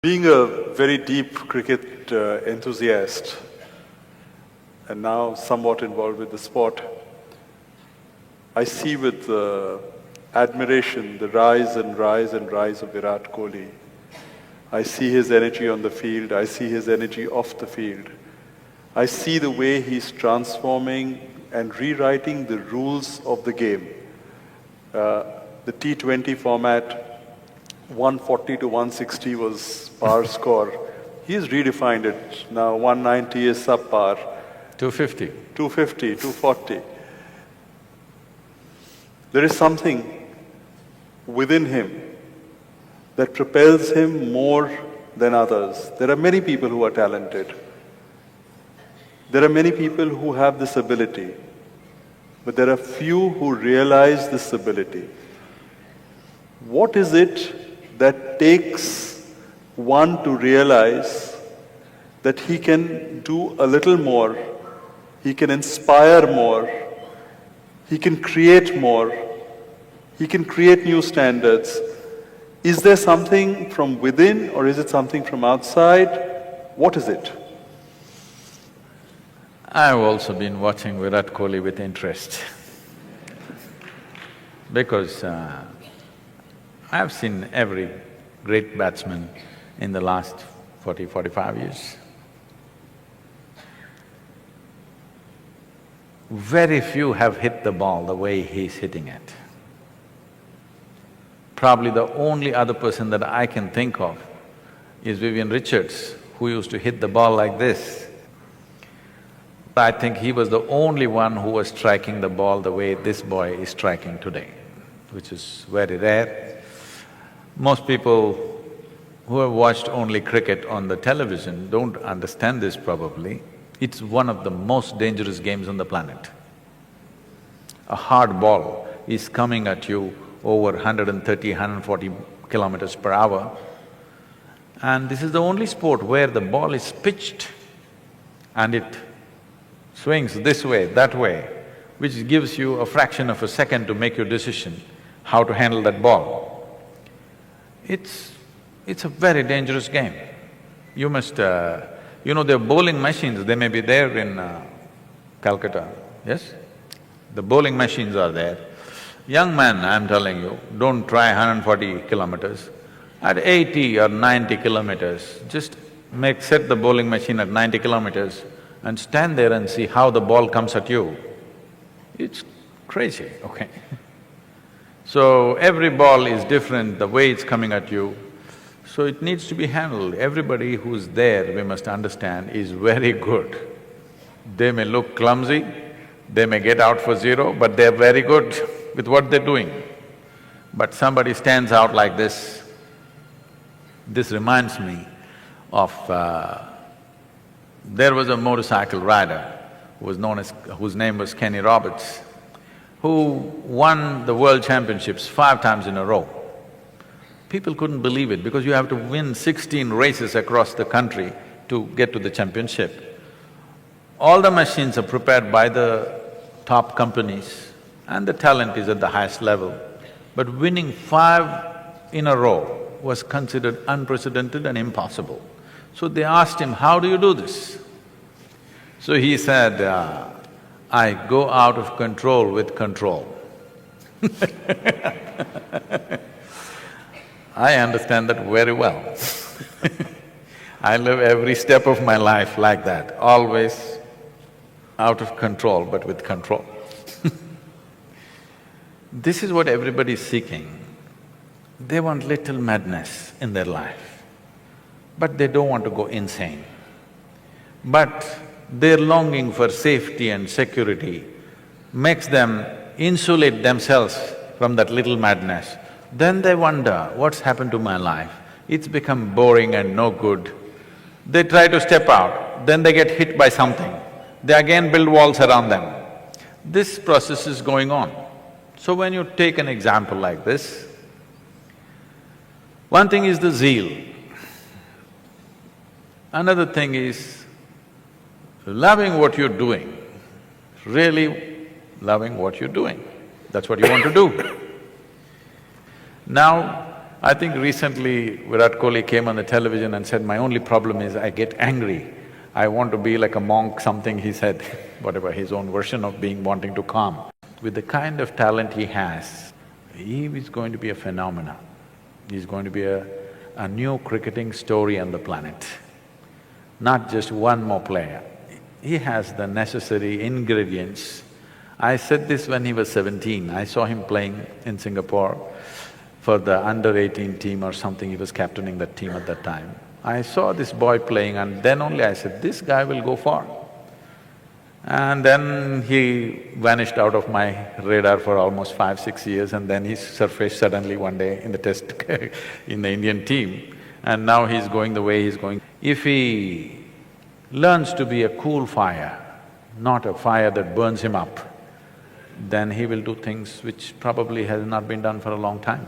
Being a very deep cricket enthusiast and now somewhat involved with the sport, I see with admiration the rise and rise and rise of Virat Kohli. I see his energy on the field, I see his energy off the field. I see the way he's transforming and rewriting the rules of the game. The T20 format, 140 to 160 was par score. He's redefined it. Now 190 is subpar. 250. 250, 240. There is something within him that propels him more than others. There are many people who are talented. There are many people who have this ability. But there are few who realize this ability. What is it that takes one to realize that he can do a little more, he can inspire more, he can create more, he can create new standards? Is there something from within or is it something from outside? What is it? I've also been watching Virat Kohli with interest because I've seen every great batsman in the last 40–45 years. Very few have hit the ball the way he's hitting it. Probably the only other person that I can think of is Vivian Richards, who used to hit the ball like this. I think he was the only one who was striking the ball the way this boy is striking today, which is very rare. Most people who have watched only cricket on the television don't understand this probably. It's one of the most dangerous games on the planet. A hard ball is coming at you over 130, 140 kilometers per hour, and this is the only sport where the ball is pitched and it swings this way, that way, which gives you a fraction of a second to make your decision how to handle that ball. It's a very dangerous game. You must… you know, there are bowling machines, they may be there in Calcutta, yes? The bowling machines are there. Young man, I'm telling you, don't try 140 kilometers. At 80 or 90 kilometers, just set the bowling machine at 90 kilometers and stand there and see how the ball comes at you. It's crazy, okay? So every ball is different, the way it's coming at you, so it needs to be handled. Everybody who's there, we must understand, is very good. They may look clumsy, they may get out for zero, but they're very good with what they're doing. But somebody stands out like this. This reminds me of… there was a motorcycle rider whose name was Kenny Roberts, who won the world championships 5 times in a row. People couldn't believe it because you have to win 16 races across the country to get to the championship. All the machines are prepared by the top companies and the talent is at the highest level. But winning 5 in a row was considered unprecedented and impossible. So they asked him, how do you do this? So he said, I go out of control with control. I understand that very well. I live every step of my life like that, always out of control but with control. This is what everybody is seeking. They want little madness in their life, but they don't want to go insane. But their longing for safety and security makes them insulate themselves from that little madness. Then they wonder, what's happened to my life? It's become boring and no good. They try to step out, then they get hit by something. They again build walls around them. This process is going on. So when you take an example like this, one thing is the zeal. Another thing is loving what you're doing, really loving what you're doing. That's what you want to do. Now, I think recently Virat Kohli came on the television and said, my only problem is I get angry. I want to be like a monk, something he said, whatever, his own version of being wanting to calm. With the kind of talent he has, he is going to be a phenomenon. He's going to be a new cricketing story on the planet. Not just one more player. He has the necessary ingredients. I said this when he was 17, I saw him playing in Singapore for the under-18 team or something, he was captaining that team at that time. I saw this boy playing and then only I said, this guy will go far. And then he vanished out of my radar for almost 5-6 years and then he surfaced suddenly one day in the test in the Indian team and now he's going the way he's going. If he learns to be a cool fire, not a fire that burns him up, then he will do things which probably has not been done for a long time.